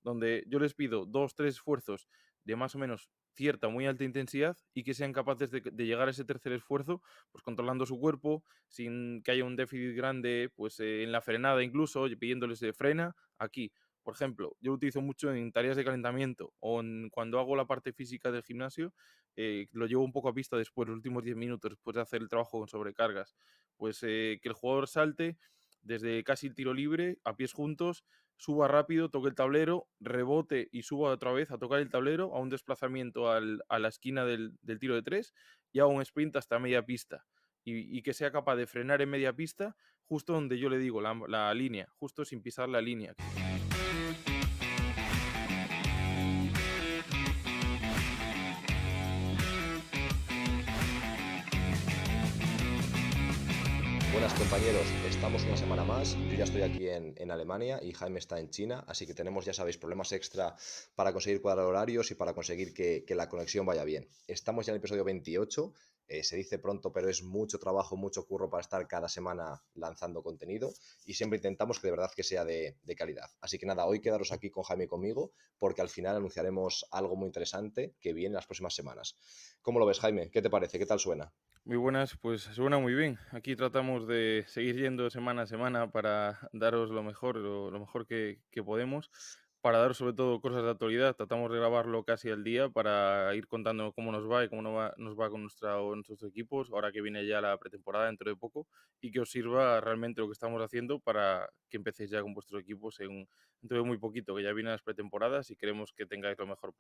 donde yo les pido 2, 3 esfuerzos de más o menos cierta, muy alta intensidad y que sean capaces de llegar a ese tercer esfuerzo, pues controlando su cuerpo, sin que haya un déficit grande, pues en la frenada incluso, oye, pidiéndoles de frena, aquí. Por ejemplo, yo lo utilizo mucho en tareas de calentamiento o cuando hago la parte física del gimnasio, lo llevo un poco a pista después, los últimos 10 minutos, después de hacer el trabajo con sobrecargas. Pues que el jugador salte desde casi el tiro libre, a pies juntos, suba rápido, toque el tablero, rebote y suba otra vez a tocar el tablero, a un desplazamiento a la esquina del tiro de tres y a un sprint hasta media pista. Y que sea capaz de frenar en media pista justo donde yo le digo la línea, justo sin pisar la línea. Buenas compañeros, estamos una semana más. Yo ya estoy aquí en Alemania y Jaime está en China, así que tenemos, ya sabéis, problemas extra para conseguir cuadrar horarios y para conseguir que la conexión vaya bien. Estamos ya en el episodio 28, se dice pronto, pero es mucho trabajo, mucho curro para estar cada semana lanzando contenido y siempre intentamos que de verdad que sea de calidad. Así que nada, hoy quedaros aquí con Jaime y conmigo porque al final anunciaremos algo muy interesante que viene en las próximas semanas. ¿Cómo lo ves, Jaime? ¿Qué te parece? ¿Qué tal suena? Muy buenas, pues suena muy bien. Aquí tratamos de seguir yendo semana a semana para daros lo mejor que podemos, para daros sobre todo cosas de actualidad. Tratamos de grabarlo casi al día para ir contando cómo nos va y cómo nos va con nuestros equipos, ahora que viene ya la pretemporada dentro de poco, y que os sirva realmente lo que estamos haciendo para que empecéis ya con vuestros equipos dentro de muy poquito, que ya vienen las pretemporadas y queremos que tengáis lo mejor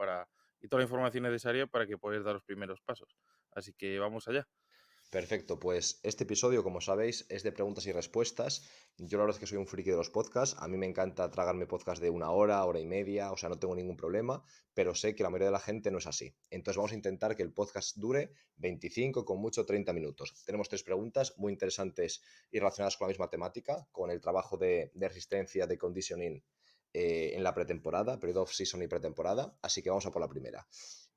y toda la información necesaria para que podáis dar los primeros pasos. Así que vamos allá. Perfecto, pues este episodio, como sabéis, es de preguntas y respuestas. Yo la verdad es que soy un friki de los podcasts. A mí me encanta tragarme podcasts de una hora y media, o sea, no tengo ningún problema, pero sé que la mayoría de la gente no es así. Entonces vamos a intentar que el podcast dure 25, con mucho 30 minutos. Tenemos tres preguntas muy interesantes y relacionadas con la misma temática, con el trabajo de resistencia, de conditioning en la pretemporada, periodo off-season y pretemporada. Así que vamos a por la primera.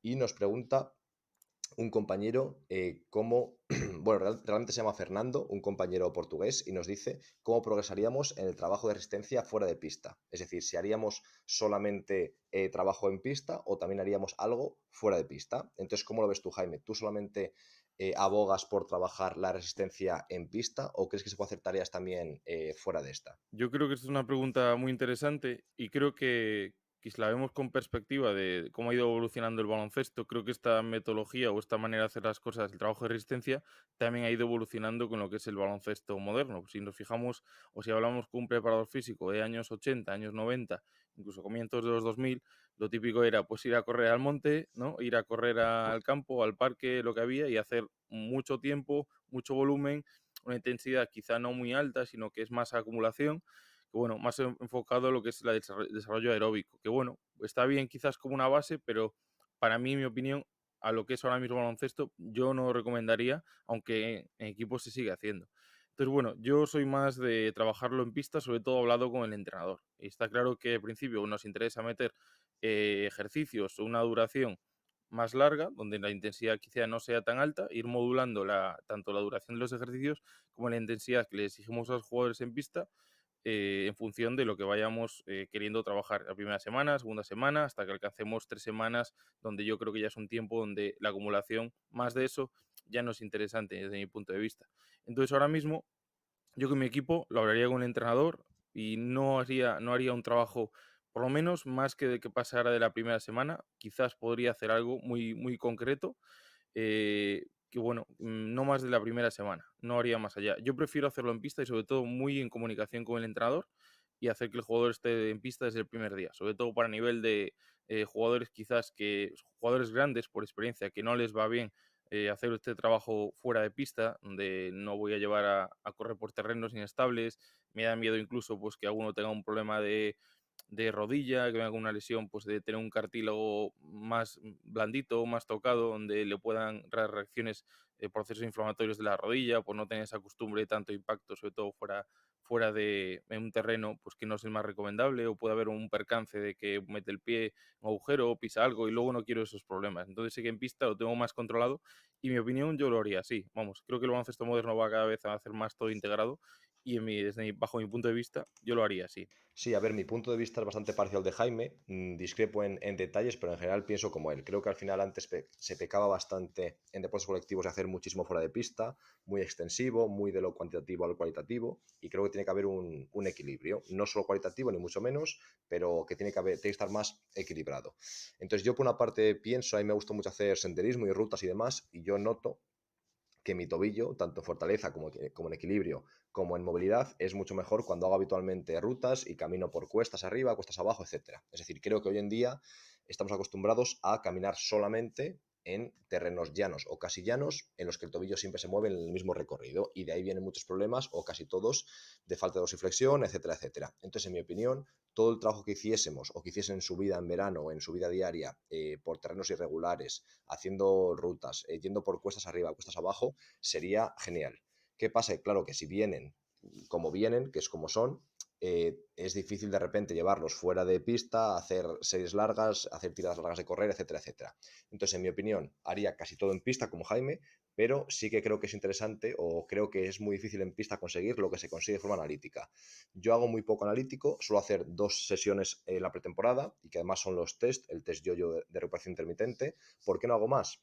Y nos pregunta un compañero cómo, bueno, realmente se llama Fernando, un compañero portugués, y nos dice cómo progresaríamos en el trabajo de resistencia fuera de pista. Es decir, si haríamos solamente trabajo en pista o también haríamos algo fuera de pista. Entonces, ¿cómo lo ves tú, Jaime? ¿Tú solamente abogas por trabajar la resistencia en pista o crees que se puede hacer tareas también fuera de esta? Yo creo que esta es una pregunta muy interesante y creo que si la vemos con perspectiva de cómo ha ido evolucionando el baloncesto, creo que esta metodología o esta manera de hacer las cosas, el trabajo de resistencia, también ha ido evolucionando con lo que es el baloncesto moderno. Si nos fijamos o si hablamos con un preparador físico de años 80, años 90, incluso comienzos de los 2000, lo típico era pues ir a correr al monte, ¿no? Ir a correr al campo, al parque, lo que había y hacer mucho tiempo, mucho volumen, una intensidad quizá no muy alta, sino que es más acumulación, que bueno, más enfocado a lo que es el desarrollo aeróbico, que bueno, está bien quizás como una base, pero para mí, en mi opinión, a lo que es ahora mismo baloncesto, yo no lo recomendaría, aunque en equipos se sigue haciendo. Entonces, bueno, yo soy más de trabajarlo en pista, sobre todo hablado con el entrenador. Y está claro que al principio nos interesa meter ejercicios, una duración más larga, donde la intensidad quizá no sea tan alta, ir modulando tanto la duración de los ejercicios como la intensidad que le exigimos a los jugadores en pista en función de lo que vayamos queriendo trabajar la primera semana, segunda semana, hasta que alcancemos 3 semanas, donde yo creo que ya es un tiempo donde la acumulación más de eso ya no es interesante desde mi punto de vista. Entonces ahora mismo yo con mi equipo lo hablaría con el entrenador y no haría un trabajo, por lo menos, más que de que pasara de la primera semana. Quizás podría hacer algo muy, muy concreto, que bueno, no más de la primera semana, no haría más allá. Yo prefiero hacerlo en pista y sobre todo muy en comunicación con el entrenador y hacer que el jugador esté en pista desde el primer día, sobre todo para nivel de jugadores quizás jugadores grandes por experiencia, que no les va bien hacer este trabajo fuera de pista, donde no voy a llevar a correr por terrenos inestables, me da miedo incluso pues que alguno tenga un problema de rodilla, que venga con una lesión, pues de tener un cartílago más blandito, más tocado, donde le puedan dar reacciones, procesos inflamatorios de la rodilla, por no tener esa costumbre de tanto impacto, sobre todo fuera de en un terreno pues que no es el más recomendable, o puede haber un percance de que mete el pie en un agujero o pisa algo y luego no quiero esos problemas. Entonces sé que en pista lo tengo más controlado y mi opinión yo lo haría así. Vamos, creo que el baloncesto moderno va cada vez a hacer más todo integrado y bajo mi punto de vista, yo lo haría así. Sí, a ver, mi punto de vista es bastante parecido al de Jaime, discrepo en detalles, pero en general pienso como él. Creo que al final antes se pecaba bastante en deportes colectivos de hacer muchísimo fuera de pista, muy extensivo, muy de lo cuantitativo a lo cualitativo, y creo que tiene que haber un equilibrio, no solo cualitativo ni mucho menos, pero que tiene que estar más equilibrado. Entonces yo por una parte pienso, a mí me gusta mucho hacer senderismo y rutas y demás, y yo noto que mi tobillo, tanto en fortaleza como en equilibrio, como en movilidad, es mucho mejor cuando hago habitualmente rutas y camino por cuestas arriba, cuestas abajo, etcétera. Es decir, creo que hoy en día estamos acostumbrados a caminar solamente en terrenos llanos o casi llanos, en los que el tobillo siempre se mueve en el mismo recorrido, y de ahí vienen muchos problemas, o casi todos, de falta de dorsiflexión, etcétera, etcétera. Entonces, en mi opinión, todo el trabajo que hiciésemos o que hiciesen en su vida en verano o en su vida diaria por terrenos irregulares, haciendo rutas, yendo por cuestas arriba, cuestas abajo, sería genial. ¿Qué pasa? Claro que si vienen como vienen, que es como son, es difícil de repente llevarlos fuera de pista, hacer series largas, hacer tiradas largas de correr, etcétera, etcétera. Entonces, en mi opinión, haría casi todo en pista como Jaime, pero sí que creo que es interesante, o creo que es muy difícil en pista conseguir lo que se consigue de forma analítica. Yo hago muy poco analítico, suelo hacer 2 sesiones en la pretemporada, y que además son los test, el test yo-yo de recuperación intermitente. ¿Por qué no hago más?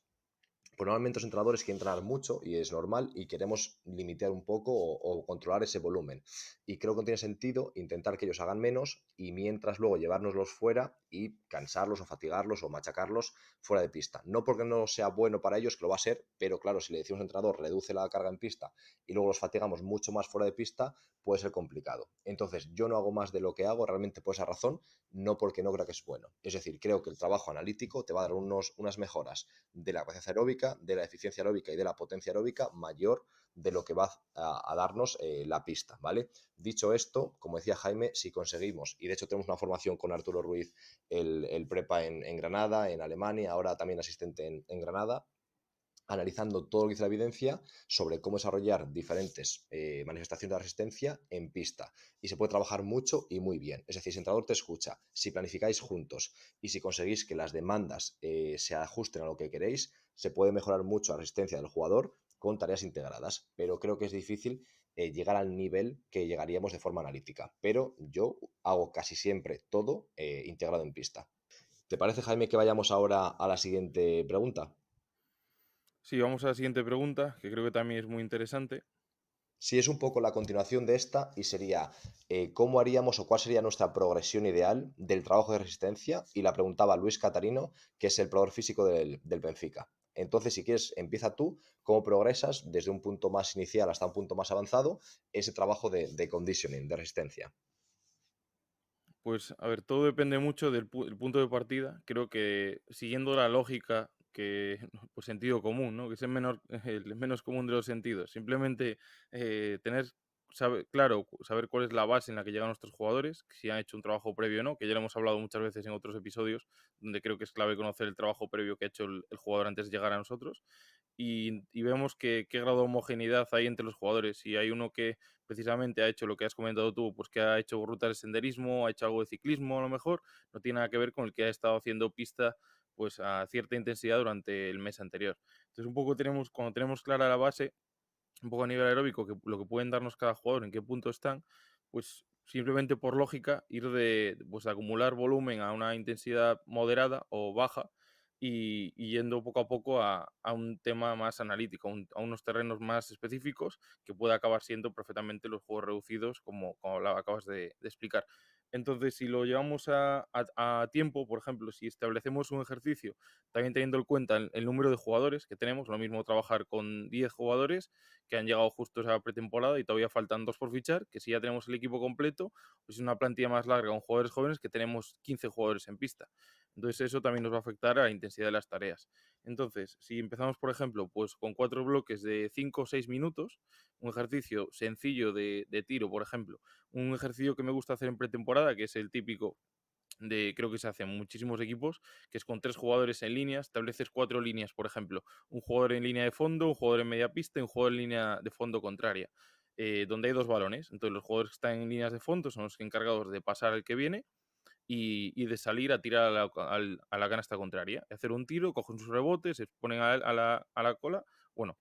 Pues normalmente los entrenadores quieren entrenar mucho y es normal, y queremos limitar un poco o controlar ese volumen. Y creo que no tiene sentido intentar que ellos hagan menos y mientras luego llevárnoslos fuera y cansarlos o fatigarlos o machacarlos fuera de pista. No porque no sea bueno para ellos, que lo va a ser, pero claro, si le decimos al entrenador reduce la carga en pista y luego los fatigamos mucho más fuera de pista, puede ser complicado. Entonces yo no hago más de lo que hago realmente por esa razón, no porque no creo que es bueno. Es decir, creo que el trabajo analítico te va a dar unas mejoras de la capacidad aeróbica, de la eficiencia aeróbica y de la potencia aeróbica mayor de lo que va a darnos la pista, ¿vale? Dicho esto, como decía Jaime, si conseguimos, y de hecho tenemos una formación con Arturo Ruiz, el prepa en Granada, en Alemania, ahora también asistente en Granada, analizando todo lo que dice la evidencia sobre cómo desarrollar diferentes manifestaciones de resistencia en pista. Y se puede trabajar mucho y muy bien. Es decir, si el entrenador te escucha, si planificáis juntos y si conseguís que las demandas se ajusten a lo que queréis, se puede mejorar mucho la resistencia del jugador con tareas integradas. Pero creo que es difícil llegar al nivel que llegaríamos de forma analítica. Pero yo hago casi siempre todo integrado en pista. ¿Te parece, Jaime, que vayamos ahora a la siguiente pregunta? Sí, vamos a la siguiente pregunta, que creo que también es muy interesante. Sí, es un poco la continuación de esta y sería ¿cómo haríamos o cuál sería nuestra progresión ideal del trabajo de resistencia? Y la preguntaba Luis Catarino, que es el probador físico del Benfica. Entonces, si quieres, empieza tú, ¿cómo progresas desde un punto más inicial hasta un punto más avanzado ese trabajo de conditioning, de resistencia? Pues, a ver, todo depende mucho del punto de partida. Creo que siguiendo la lógica que, pues sentido común, ¿no? Que es el el menos común de los sentidos. Simplemente tener saber cuál es la base en la que llegan nuestros jugadores, si han hecho un trabajo previo o no, que ya lo hemos hablado muchas veces en otros episodios, donde creo que es clave conocer el trabajo previo que ha hecho el jugador antes de llegar a nosotros. Y vemos qué grado de homogeneidad hay entre los jugadores. Si hay uno que precisamente ha hecho lo que has comentado tú, pues que ha hecho rutas de senderismo, ha hecho algo de ciclismo a lo mejor, no tiene nada que ver con el que ha estado haciendo pista pues a cierta intensidad durante el mes anterior. Entonces un poco cuando tenemos clara la base, un poco a nivel aeróbico, lo que pueden darnos cada jugador, en qué punto están, pues simplemente por lógica ir pues, acumular volumen a una intensidad moderada o baja y yendo poco a poco a un tema más analítico, a unos terrenos más específicos que pueda acabar siendo perfectamente los juegos reducidos, como acabas de explicar. Entonces, si lo llevamos a tiempo, por ejemplo, si establecemos un ejercicio, también teniendo en cuenta el número de jugadores que tenemos, lo mismo trabajar con 10 jugadores que han llegado justo a esa pretemporada y todavía faltan 2 por fichar, que si ya tenemos el equipo completo, pues es una plantilla más larga con jugadores jóvenes que tenemos 15 jugadores en pista. Entonces eso también nos va a afectar a la intensidad de las tareas. Entonces, si empezamos, por ejemplo, pues con 4 bloques de 5 o 6 minutos, un ejercicio sencillo de tiro, por ejemplo, un ejercicio que me gusta hacer en pretemporada, que es el típico creo que se hace en muchísimos equipos, que es con 3 jugadores en línea, estableces 4 líneas, por ejemplo, un jugador en línea de fondo, un jugador en media pista y un jugador en línea de fondo contraria, donde hay 2 balones. Entonces los jugadores que están en líneas de fondo son los encargados de pasar al que viene y de salir a tirar a la canasta contraria, hacer un tiro, cogen sus rebotes, se ponen a la cola bueno,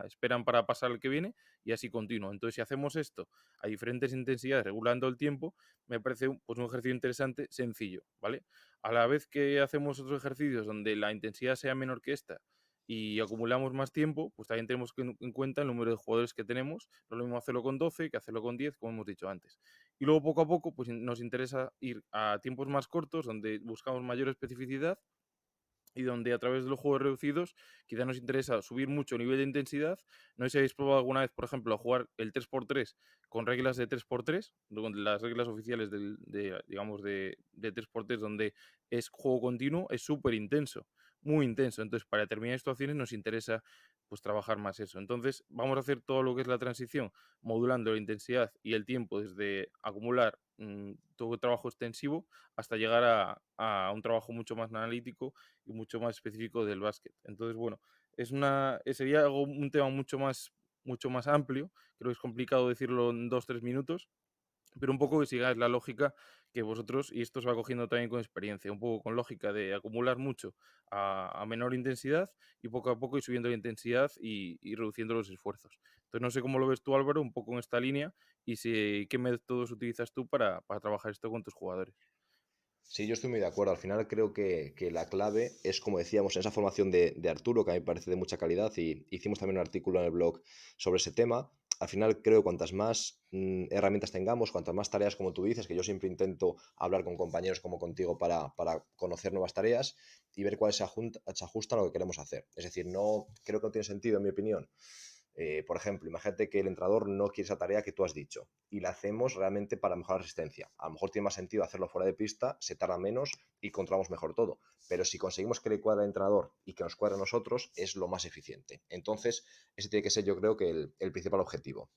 esperan para pasar al que viene y así continúa. Entonces, si hacemos esto a diferentes intensidades, regulando el tiempo, me parece pues, un ejercicio interesante, sencillo, ¿vale? A la vez que hacemos otros ejercicios donde la intensidad sea menor que esta y acumulamos más tiempo, pues también tenemos que en cuenta el número de jugadores que tenemos. No es lo mismo hacerlo con 12 que hacerlo con 10, como hemos dicho antes. Y luego poco a poco pues nos interesa ir a tiempos más cortos, donde buscamos mayor especificidad y donde a través de los juegos reducidos quizá nos interesa subir mucho el nivel de intensidad. No sé si habéis probado alguna vez, por ejemplo, a jugar el 3x3 con reglas de 3x3, con las reglas oficiales digamos, de 3x3, donde es juego continuo, es súper intenso, muy intenso. Entonces, para determinadas situaciones nos interesa pues trabajar más eso. Entonces, vamos a hacer todo lo que es la transición, modulando la intensidad y el tiempo desde acumular todo el trabajo extensivo hasta llegar a un trabajo mucho más analítico y mucho más específico del básquet. Entonces, bueno, sería un tema mucho más amplio. Creo que es complicado decirlo en 2 3 minutos, pero un poco que sigáis la lógica que vosotros, y esto se va cogiendo también con experiencia, un poco con lógica de acumular mucho a menor intensidad y poco a poco ir subiendo la intensidad y reduciendo los esfuerzos. Entonces, no sé cómo lo ves tú, Álvaro, un poco en esta línea y qué métodos utilizas tú para trabajar esto con tus jugadores. Sí, yo estoy muy de acuerdo. Al final creo que la clave es, como decíamos, en esa formación de Arturo, que a mí me parece de mucha calidad, y hicimos también un artículo en el blog sobre ese tema. Al final creo que cuantas más herramientas tengamos, cuantas más tareas, como tú dices, que yo siempre intento hablar con compañeros como contigo para conocer nuevas tareas y ver cuáles se ajustan a lo que queremos hacer. Es decir, no creo que no tiene sentido, en mi opinión. Por ejemplo, imagínate que el entrenador no quiere esa tarea que tú has dicho y la hacemos realmente para mejorar la resistencia. A lo mejor tiene más sentido hacerlo fuera de pista, se tarda menos y controlamos mejor todo. Pero si conseguimos que le cuadre al entrenador y que nos cuadre a nosotros, es lo más eficiente. Entonces, ese tiene que ser, yo creo, que el principal objetivo.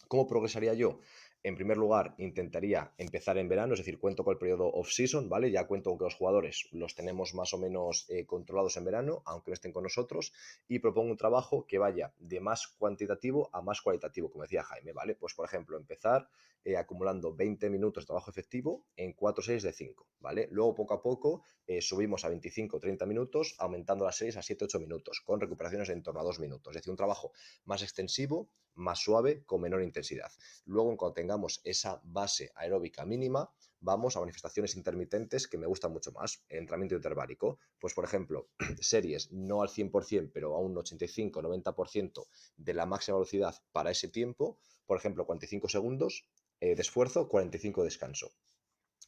¿Cómo progresaría yo? En primer lugar, intentaría empezar en verano, es decir, cuento con el periodo off-season, ¿vale? Ya cuento con que los jugadores los tenemos más o menos controlados en verano, aunque no estén con nosotros, y propongo un trabajo que vaya de más cuantitativo a más cualitativo, como decía Jaime, ¿vale? Pues, por ejemplo, empezar acumulando 20 minutos de trabajo efectivo en 4 series de 5, ¿vale? Luego, poco a poco, subimos a 25 o 30 minutos, aumentando las series a 7 8 minutos, con recuperaciones en torno a 2 minutos. Es decir, un trabajo más extensivo, más suave, con menor intensidad. Luego, cuando tengamos esa base aeróbica mínima, vamos a manifestaciones intermitentes que me gustan mucho más. El entrenamiento interválico, pues por ejemplo, series no al 100%, pero a un 85-90% de la máxima velocidad para ese tiempo. Por ejemplo, 45 segundos de esfuerzo, 45 de descanso.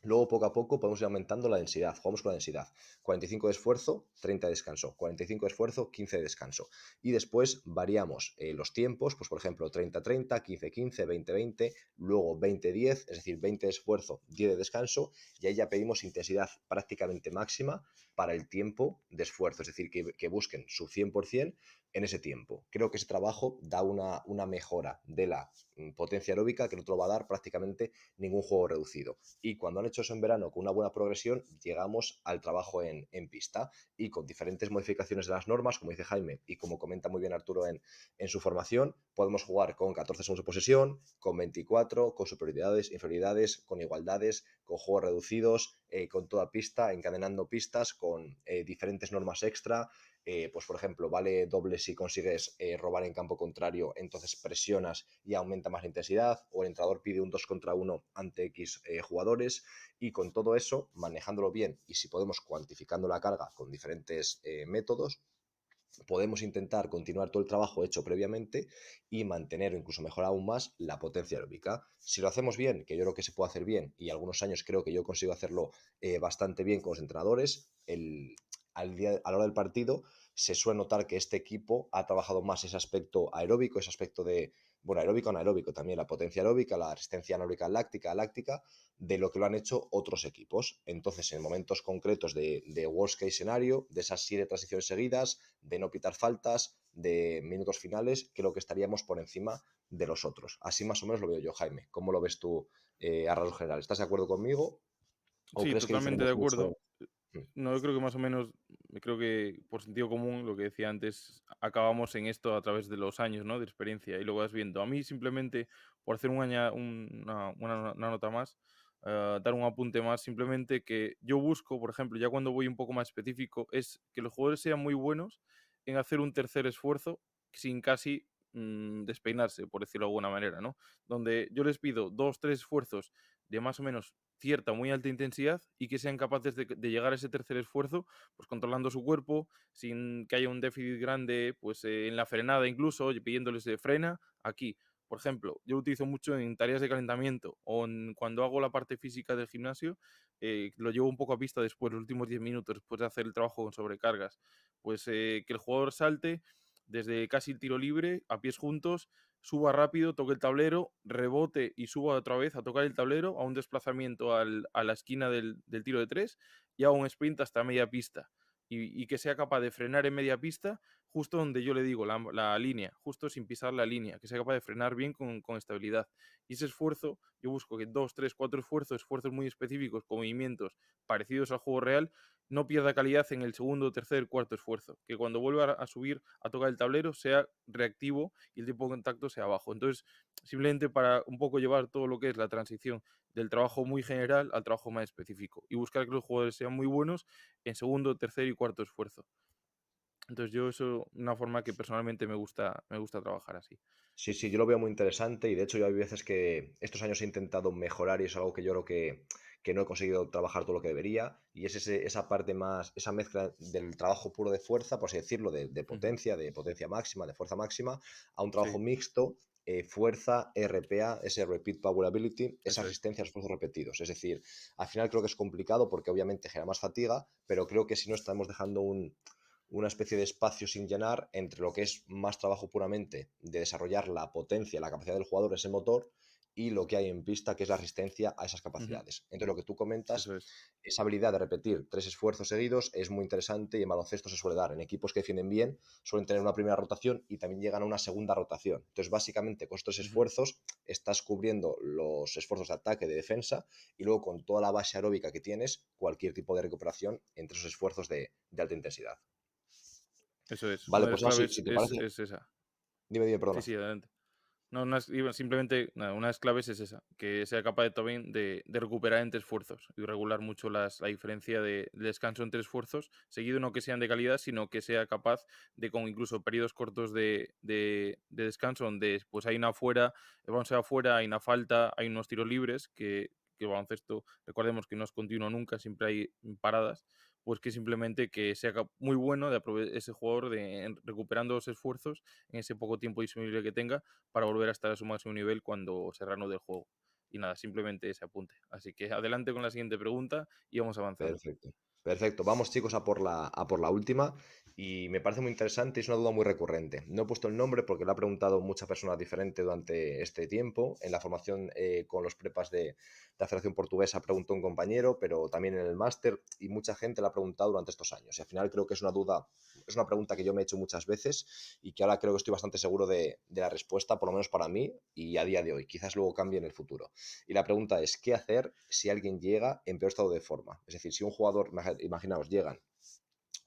Luego, poco a poco, podemos ir aumentando la densidad. Jugamos con la densidad. 45 de esfuerzo, 30 de descanso. 45 de esfuerzo, 15 de descanso. Y después variamos los tiempos, pues por ejemplo, 30-30, 15-15, 20-20, luego 20-10, es decir, 20 de esfuerzo, 10 de descanso. Y ahí ya pedimos intensidad prácticamente máxima para el tiempo de esfuerzo, es decir, que busquen su 100% en ese tiempo. Creo que ese trabajo da una mejora de la potencia aeróbica que no te lo va a dar prácticamente ningún juego reducido. Y cuando han hecho eso en verano con una buena progresión, llegamos al trabajo en pista y con diferentes modificaciones de las normas, como dice Jaime y como comenta muy bien Arturo en su formación, podemos jugar con 14 segundos de posesión, con 24, con superioridades, inferioridades, con igualdades, con juegos reducidos, con toda pista, encadenando pistas, con diferentes normas extra. Pues por ejemplo, vale doble si consigues robar en campo contrario, entonces presionas y aumenta más la intensidad, o el entrenador pide un 2 contra 1 ante X jugadores, y con todo eso, manejándolo bien, y si podemos cuantificando la carga con diferentes métodos, podemos intentar continuar todo el trabajo hecho previamente y mantener o incluso mejorar aún más la potencia aeróbica. Si lo hacemos bien, que yo creo que se puede hacer bien, y algunos años creo que yo consigo hacerlo bastante bien con los entrenadores, a la hora del partido se suele notar que este equipo ha trabajado más ese aspecto aeróbico, ese aspecto de, bueno, aeróbico o anaeróbico también, la potencia aeróbica, la resistencia anaeróbica láctica, de lo que lo han hecho otros equipos. Entonces, en momentos concretos de worst case scenario, de esas 7 transiciones seguidas, de no pitar faltas, de minutos finales, creo que estaríamos por encima de los otros. Así más o menos lo veo yo, Jaime. ¿Cómo lo ves tú a rasgos general? ¿Estás de acuerdo conmigo o Sí, crees que totalmente de diferimos mucho? acuerdo. No, yo creo que más o menos, creo que por sentido común, lo que decía antes, acabamos en esto a través de los años, ¿no? De experiencia y lo vas viendo. A mí simplemente, por hacer una nota más, dar un apunte más, simplemente que yo busco, por ejemplo, ya cuando voy un poco más específico, es que los jugadores sean muy buenos en hacer un tercer esfuerzo sin casi despeinarse, por decirlo de alguna manera, ¿no? Donde yo les pido 2, 3 esfuerzos de más o menos cierta, muy alta intensidad y que sean capaces de llegar a ese tercer esfuerzo, pues controlando su cuerpo, sin que haya un déficit grande, pues en la frenada incluso, oye, pidiéndoles de frena, aquí. Por ejemplo, yo lo utilizo mucho en tareas de calentamiento o cuando hago la parte física del gimnasio, lo llevo un poco a pista después, los últimos 10 minutos, después de hacer el trabajo con sobrecargas. Pues que el jugador salte desde casi el tiro libre, a pies juntos, suba rápido, toque el tablero, rebote y suba otra vez a tocar el tablero, a un desplazamiento a la esquina del tiro de tres y haga un sprint hasta media pista. Y que sea capaz de frenar en media pista justo donde yo le digo, la línea, justo sin pisar la línea, que sea capaz de frenar bien con estabilidad. Y ese esfuerzo, yo busco que 2, 3, 4 esfuerzos muy específicos, con movimientos parecidos al juego real, no pierda calidad en el segundo, tercer, cuarto esfuerzo. Que cuando vuelva a subir a tocar el tablero sea reactivo y el tiempo de contacto sea bajo. Entonces, simplemente para un poco llevar todo lo que es la transición del trabajo muy general al trabajo más específico y buscar que los jugadores sean muy buenos en segundo, tercer y cuarto esfuerzo. Entonces yo eso, una forma que personalmente me gusta trabajar así. Sí, sí, yo lo veo muy interesante y de hecho yo hay veces que estos años he intentado mejorar y es algo que yo creo que no he conseguido trabajar todo lo que debería y es esa parte más, esa mezcla del trabajo puro de fuerza, por así decirlo, Ujú. de potencia máxima, de fuerza máxima, a un trabajo Sí, mixto, fuerza, RPA, ese Repeat Power Ability, esa eso es. resistencia a esfuerzos repetidos. Es decir, al final creo que es complicado porque obviamente genera más fatiga, pero creo que si no estamos dejando una especie de espacio sin llenar entre lo que es más trabajo puramente de desarrollar la potencia, la capacidad del jugador, ese motor, y lo que hay en pista, que es la resistencia a esas Ujú. capacidades. Entonces, lo que tú comentas, Eso es. esa habilidad de repetir 3 esfuerzos seguidos es muy interesante y en baloncesto se suele dar. En equipos que defienden bien, suelen tener una primera rotación y también llegan a una segunda rotación. Entonces, básicamente, con estos Ujú. esfuerzos, estás cubriendo los esfuerzos de ataque, de defensa, y luego con toda la base aeróbica que tienes, cualquier tipo de recuperación entre esos esfuerzos de alta intensidad. Eso es. Vale, Una de las pues así, claves si te parece, es esa. dime, Sí, perdona. sí, adelante. No, iba simplemente, nada, una de las claves es esa, que sea capaz también de recuperar entre esfuerzos y regular mucho la diferencia de descanso entre esfuerzos, seguido no que sean de calidad, sino que sea capaz de con incluso periodos cortos de descanso, donde pues hay una fuera, el balón se va afuera, hay una falta, hay unos tiros libres, que el baloncesto, recordemos que no es continuo nunca, siempre hay paradas, pues que simplemente que sea muy bueno de ese jugador recuperando los esfuerzos en ese poco tiempo disponible que tenga para volver a estar a su máximo nivel cuando se reanude el juego. Y nada, simplemente ese apunte. Así que adelante con la siguiente pregunta y vamos avanzando. Perfecto. Perfecto. Vamos, chicos, a por la última. Y me parece muy interesante y es una duda muy recurrente. No he puesto el nombre porque lo ha preguntado muchas personas diferentes durante este tiempo. En la formación con los prepas de la Federación Portuguesa preguntó un compañero, pero también en el máster y mucha gente la ha preguntado durante estos años. Y al final creo que es una duda, es una pregunta que yo me he hecho muchas veces y que ahora creo que estoy bastante seguro de la respuesta, por lo menos para mí y a día de hoy. Quizás luego cambie en el futuro. Y la pregunta es, ¿qué hacer si alguien llega en peor estado de forma? Es decir, si un jugador, imaginaos, llegan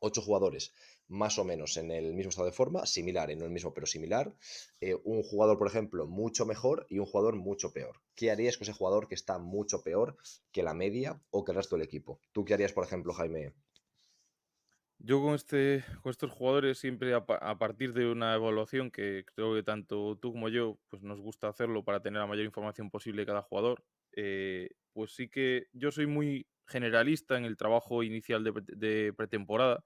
8 jugadores más o menos en el mismo estado de forma, similar, no el mismo, pero similar, un jugador, por ejemplo, mucho mejor y un jugador mucho peor. ¿Qué harías con ese jugador que está mucho peor que la media o que el resto del equipo? ¿Tú qué harías, por ejemplo, Jaime? Yo con estos jugadores siempre a partir de una evaluación que creo que tanto tú como yo pues nos gusta hacerlo para tener la mayor información posible de cada jugador, pues sí que yo soy muy generalista en el trabajo inicial de pretemporada.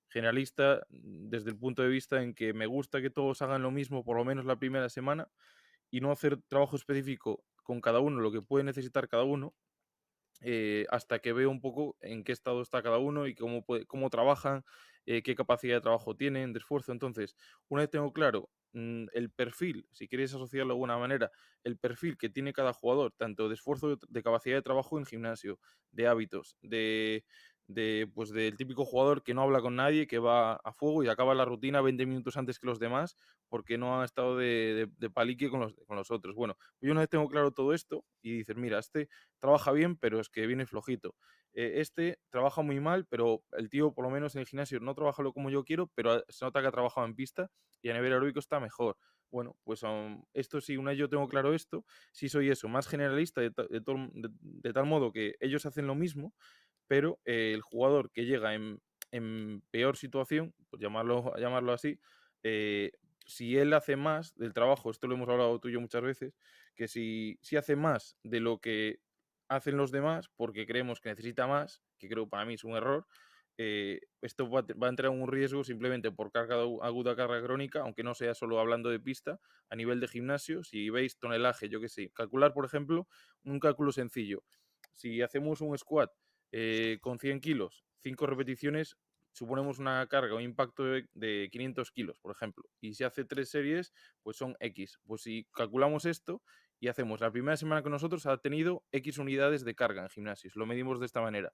Generalista desde el punto de vista en que me gusta que todos hagan lo mismo por lo menos la primera semana y no hacer trabajo específico con cada uno, lo que puede necesitar cada uno, hasta que veo un poco en qué estado está cada uno y cómo trabajan, qué capacidad de trabajo tienen, de esfuerzo. Entonces, una vez tengo claro el perfil, si queréis asociarlo de alguna manera, el perfil que tiene cada jugador, tanto de esfuerzo, de capacidad de trabajo en gimnasio, de hábitos, pues del típico jugador que no habla con nadie, que va a fuego y acaba la rutina 20 minutos antes que los demás porque no ha estado de palique con los otros. Bueno, pues yo una vez tengo claro todo esto y dices, mira, trabaja bien, pero es que viene flojito. Este trabaja muy mal, pero el tío, por lo menos en el gimnasio, no trabaja lo como yo quiero, pero se nota que ha trabajado en pista y a nivel aeróbico está mejor. Bueno, pues esto sí, una vez yo tengo claro esto, sí soy eso, más generalista de tal modo que ellos hacen lo mismo, pero el jugador que llega en peor situación, por llamarlo así, si él hace más del trabajo, esto lo hemos hablado tú y yo muchas veces, que si hace más de lo que hacen los demás porque creemos que necesita más, que creo para mí es un error, esto va a entrar en un riesgo simplemente por carga aguda, carga crónica, aunque no sea solo hablando de pista, a nivel de gimnasio, si veis tonelaje, yo qué sé, calcular, por ejemplo, un cálculo sencillo. Si hacemos un squat con 100 kilos, 5 repeticiones, suponemos una carga o impacto de 500 kilos, por ejemplo, y si hace 3 series, pues son X. Pues si calculamos esto y hacemos la primera semana con nosotros, ha tenido X unidades de carga en gimnasios, lo medimos de esta manera.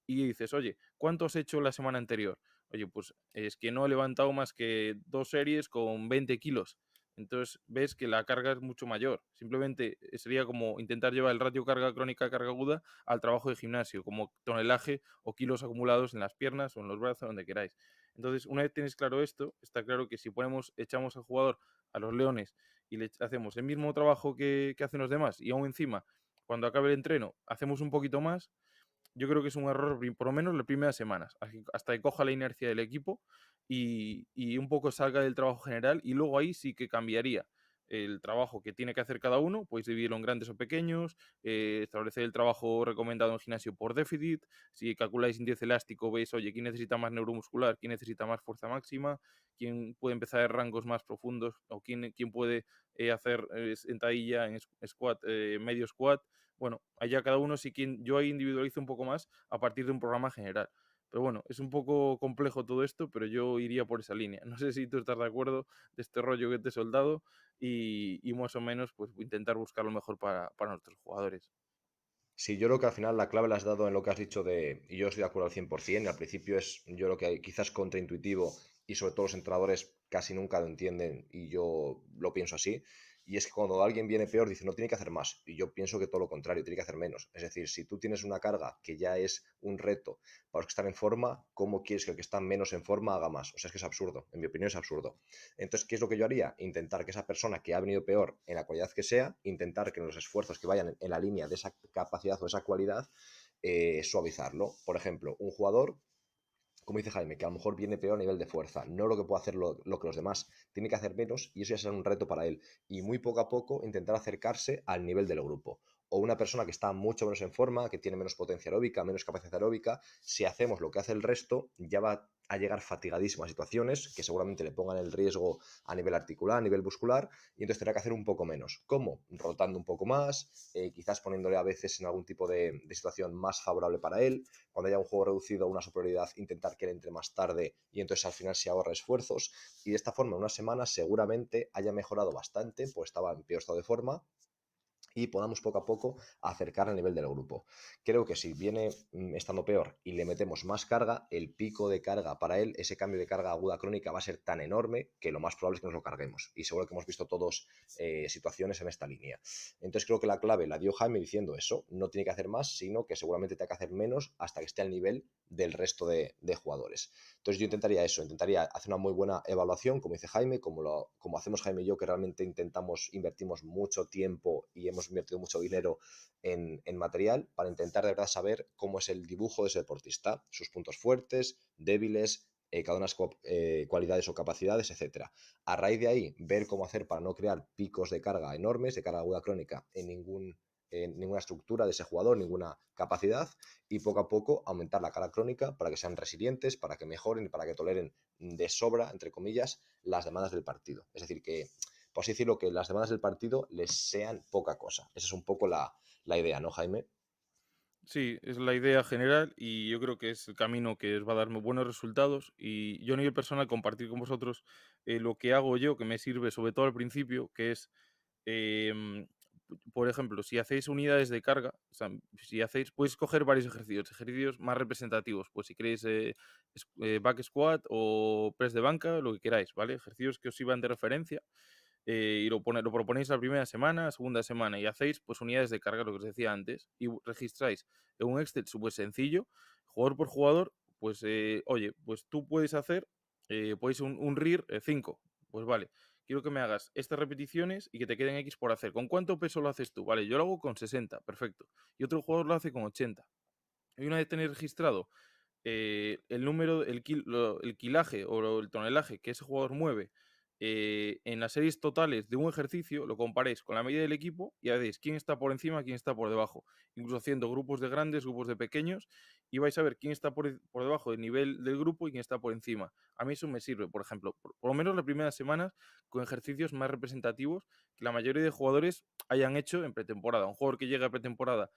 Y dices, oye, ¿cuánto has hecho la semana anterior? Oye, pues es que no he levantado más que 2 series con 20 kilos. Entonces ves que la carga es mucho mayor. Simplemente sería como intentar llevar el ratio carga crónica, carga aguda al trabajo de gimnasio, como tonelaje o kilos acumulados en las piernas o en los brazos, donde queráis. Entonces, una vez tienes claro esto, está claro que si echamos al jugador a los leones y le hacemos el mismo trabajo que hacen los demás y aún encima, cuando acabe el entreno, hacemos un poquito más, yo creo que es un error, por lo menos las primeras semanas, hasta que coja la inercia del equipo y un poco salga del trabajo general y luego ahí sí que cambiaría el trabajo que tiene que hacer cada uno, podéis dividirlo en grandes o pequeños, establecer el trabajo recomendado en gimnasio por déficit, si calculáis índice elástico veis, oye, quién necesita más neuromuscular, quién necesita más fuerza máxima, quién puede empezar en rangos más profundos o quién puede hacer sentadilla en squat, medio squat, bueno, allá cada uno sí que yo ahí individualizo un poco más a partir de un programa general. Pero bueno, es un poco complejo todo esto, pero yo iría por esa línea. No sé si tú estás de acuerdo de este rollo que te he soldado y más o menos pues intentar buscar lo mejor para nuestros jugadores. Sí, yo creo que al final la clave la has dado en lo que has dicho y yo estoy de acuerdo al 100%, y al principio es yo creo que quizás contraintuitivo y sobre todo los entrenadores casi nunca lo entienden y yo lo pienso así, y es que cuando alguien viene peor dice no tiene que hacer más y yo pienso que todo lo contrario, tiene que hacer menos. Es decir, si tú tienes una carga que ya es un reto para los que están en forma, ¿cómo quieres que el que está menos en forma haga más? O sea, es que es absurdo, en mi opinión es absurdo. Entonces, ¿qué es lo que yo haría? Intentar que esa persona que ha venido peor en la cualidad que sea, intentar que los esfuerzos que vayan en la línea de esa capacidad o esa cualidad, suavizarlo. Por ejemplo, un jugador como dice Jaime, que a lo mejor viene peor a nivel de fuerza, no lo que puede hacer lo que los demás, tiene que hacer menos y eso ya será un reto para él. Y muy poco a poco intentar acercarse al nivel del grupo. O una persona que está mucho menos en forma, que tiene menos potencia aeróbica, menos capacidad aeróbica, si hacemos lo que hace el resto, ya va a llegar fatigadísimo a situaciones que seguramente le pongan el riesgo a nivel articular, a nivel muscular, y entonces tendrá que hacer un poco menos. ¿Cómo? Rotando un poco más, quizás poniéndole a veces en algún tipo de situación más favorable para él, cuando haya un juego reducido, una superioridad, intentar que él entre más tarde y entonces al final se ahorra esfuerzos. Y de esta forma, en una semana seguramente haya mejorado bastante, pues estaba en peor estado de forma y podamos poco a poco acercar al nivel del grupo. Creo que si viene estando peor y le metemos más carga, el pico de carga para él, ese cambio de carga aguda crónica va a ser tan enorme que lo más probable es que nos lo carguemos. Y seguro que hemos visto todos situaciones en esta línea. Entonces creo que la clave la dio Jaime diciendo eso, no tiene que hacer más, sino que seguramente tiene que hacer menos hasta que esté al nivel del resto de jugadores. Entonces yo intentaría eso, intentaría hacer una muy buena evaluación, como dice Jaime, como hacemos Jaime y yo, que realmente invertimos mucho tiempo y hemos invertido mucho dinero en material para intentar de verdad saber cómo es el dibujo de ese deportista, sus puntos fuertes, débiles, cada una de las cualidades o capacidades, etcétera. A raíz de ahí, ver cómo hacer para no crear picos de carga enormes, de carga aguda crónica en ninguna estructura de ese jugador, ninguna capacidad, y poco a poco aumentar la carga crónica para que sean resilientes, para que mejoren y para que toleren de sobra, entre comillas, las demandas del partido. Es decir, que, por así decirlo, que las demandas del partido les sean poca cosa. Esa es un poco la idea, ¿no, Jaime? Sí, es la idea general y yo creo que es el camino que os va a dar muy buenos resultados. Y yo a nivel personal compartir con vosotros lo que hago yo, que me sirve sobre todo al principio, que es, em, por ejemplo, si hacéis unidades de carga, o sea, si hacéis, podéis coger varios ejercicios más representativos, pues si queréis back squat o press de banca, lo que queráis, ¿vale? Ejercicios que os sirvan de referencia y lo proponéis la primera semana, segunda semana y hacéis pues unidades de carga, lo que os decía antes, y registráis en un Excel súper sencillo, jugador por jugador, pues oye, pues tú puedes hacer, podéis un RIR 5, pues vale, quiero que me hagas estas repeticiones y que te queden X por hacer. ¿Con cuánto peso lo haces tú? Vale, yo lo hago con 60, perfecto. Y otro jugador lo hace con 80. Y una vez tenéis registrado el número, el kilaje o el tonelaje que ese jugador mueve en las series totales de un ejercicio lo comparéis con la media del equipo y veis quién está por encima, quién está por debajo, incluso haciendo grupos de grandes, grupos de pequeños, y vais a ver quién está por debajo del nivel del grupo y quién está por encima. A mí eso me sirve, por ejemplo, por lo menos las primeras semanas, con ejercicios más representativos que la mayoría de jugadores hayan hecho en pretemporada. Un jugador que llega a pretemporada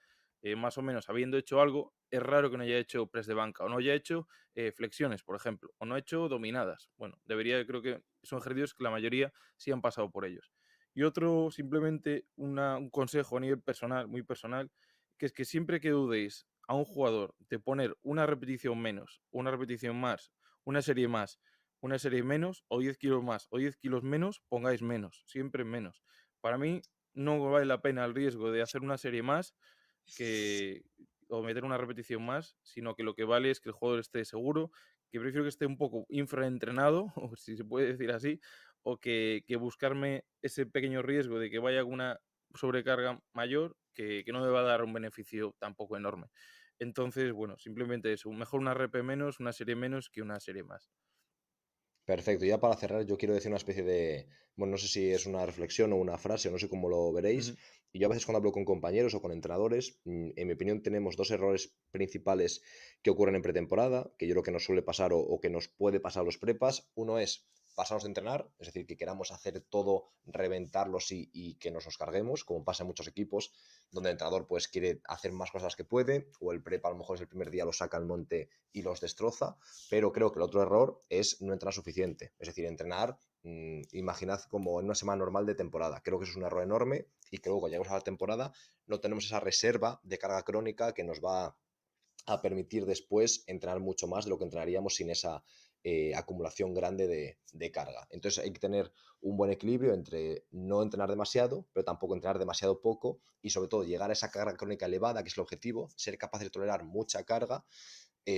más o menos habiendo hecho algo, es raro que no haya hecho press de banca o no haya hecho flexiones, por ejemplo, o no ha hecho dominadas. Bueno, creo que son ejercicios que la mayoría sí han pasado por ellos. Y otro, simplemente un consejo a nivel personal, muy personal, que es que siempre que dudéis a un jugador de poner una repetición menos, una repetición más, una serie más, una serie menos, o 10 kilos más, o 10 kilos menos, pongáis menos, siempre menos. Para mí no vale la pena el riesgo de hacer una serie más que, o meter una repetición más, sino que lo que vale es que el jugador esté seguro, que prefiero que esté un poco infraentrenado, o si se puede decir así, o que buscarme ese pequeño riesgo de que vaya con una sobrecarga mayor que no me va a dar un beneficio tampoco enorme. Entonces, bueno, simplemente eso, mejor una rep menos, una serie menos que una serie más. Perfecto, ya para cerrar, yo quiero decir una especie de, bueno, no sé si es una reflexión o una frase, o no sé cómo lo veréis. Ujú. Y yo a veces cuando hablo con compañeros o con entrenadores, en mi opinión tenemos dos errores principales que ocurren en pretemporada, que yo creo que nos suele pasar o que nos puede pasar a los prepas. Uno es pasarnos de entrenar, es decir, que queramos hacer todo, reventarlos y que nos los carguemos, como pasa en muchos equipos, donde el entrenador pues quiere hacer más cosas que puede, o el prepa a lo mejor es el primer día, lo saca al monte y los destroza. Pero creo que el otro error es no entrenar suficiente. Es decir, entrenar, imaginad como en una semana normal de temporada. Creo que eso es un error enorme y que luego cuando lleguemos a la temporada no tenemos esa reserva de carga crónica que nos va a permitir después entrenar mucho más de lo que entrenaríamos sin esa acumulación grande de carga. Entonces hay que tener un buen equilibrio entre no entrenar demasiado, pero tampoco entrenar demasiado poco y sobre todo llegar a esa carga crónica elevada, que es el objetivo, ser capaz de tolerar mucha carga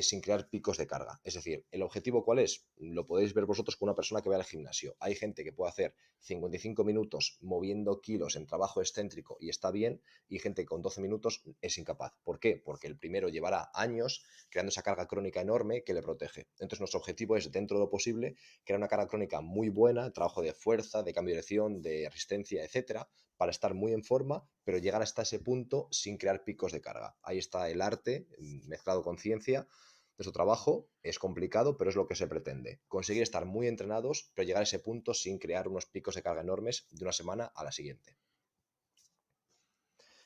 sin crear picos de carga. Es decir, ¿el objetivo cuál es? Lo podéis ver vosotros con una persona que va al gimnasio. Hay gente que puede hacer 55 minutos moviendo kilos en trabajo excéntrico y está bien, y gente que con 12 minutos es incapaz. ¿Por qué? Porque el primero llevará años creando esa carga crónica enorme que le protege. Entonces nuestro objetivo es, dentro de lo posible, crear una carga crónica muy buena, trabajo de fuerza, de cambio de dirección, de resistencia, etcétera, para estar muy en forma, pero llegar hasta ese punto sin crear picos de carga. Ahí está el arte mezclado con ciencia de su trabajo. Es complicado, pero es lo que se pretende. Conseguir estar muy entrenados, pero llegar a ese punto sin crear unos picos de carga enormes de una semana a la siguiente.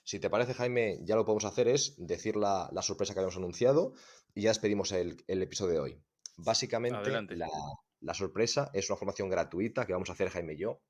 Si te parece, Jaime, ya lo podemos hacer es decir la sorpresa que habíamos anunciado y ya despedimos el episodio de hoy. Básicamente, Adelante. la sorpresa es una formación gratuita que vamos a hacer Jaime y yo.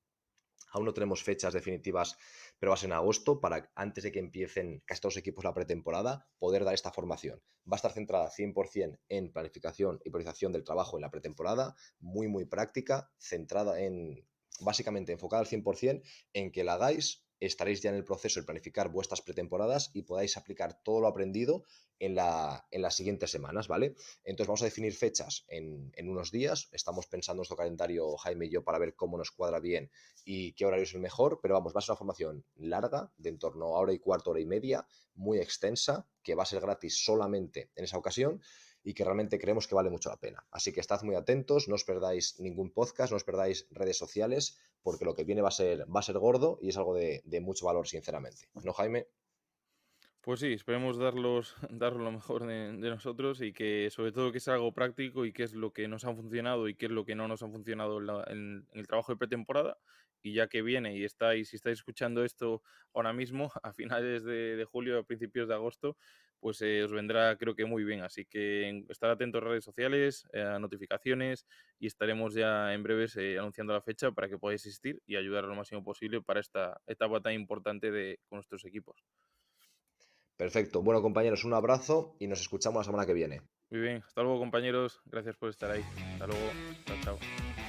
Aún no tenemos fechas definitivas, pero va a ser en agosto para antes de que empiecen casi todos los equipos la pretemporada, poder dar esta formación. Va a estar centrada 100% en planificación y priorización del trabajo en la pretemporada, muy práctica, centrada en, básicamente enfocada al 100% en que la hagáis. Estaréis ya en el proceso de planificar vuestras pretemporadas y podáis aplicar todo lo aprendido en las siguientes semanas, ¿vale? Entonces vamos a definir fechas en unos días. Estamos pensando en nuestro calendario, Jaime y yo, para ver cómo nos cuadra bien y qué horario es el mejor, pero vamos, va a ser una formación larga, de en torno a hora y cuarto, hora y media, muy extensa, que va a ser gratis solamente en esa ocasión y que realmente creemos que vale mucho la pena. Así que estad muy atentos, no os perdáis ningún podcast, no os perdáis redes sociales, porque lo que viene va a ser gordo y es algo de mucho valor, sinceramente. ¿No, Jaime? Pues sí, esperemos dar lo mejor de nosotros y que sobre todo que sea algo práctico y qué es lo que nos ha funcionado y qué es lo que no nos ha funcionado en el trabajo de pretemporada. Y ya que viene y si estáis escuchando esto ahora mismo, a finales de julio, a principios de agosto, pues os vendrá creo que muy bien. Así que estar atentos a redes sociales, a notificaciones y estaremos ya en breves anunciando la fecha para que podáis asistir y ayudar lo máximo posible para esta etapa tan importante con nuestros equipos. Perfecto. Bueno, compañeros, un abrazo y nos escuchamos la semana que viene. Muy bien, hasta luego compañeros, gracias por estar ahí. Hasta luego, chao, chao.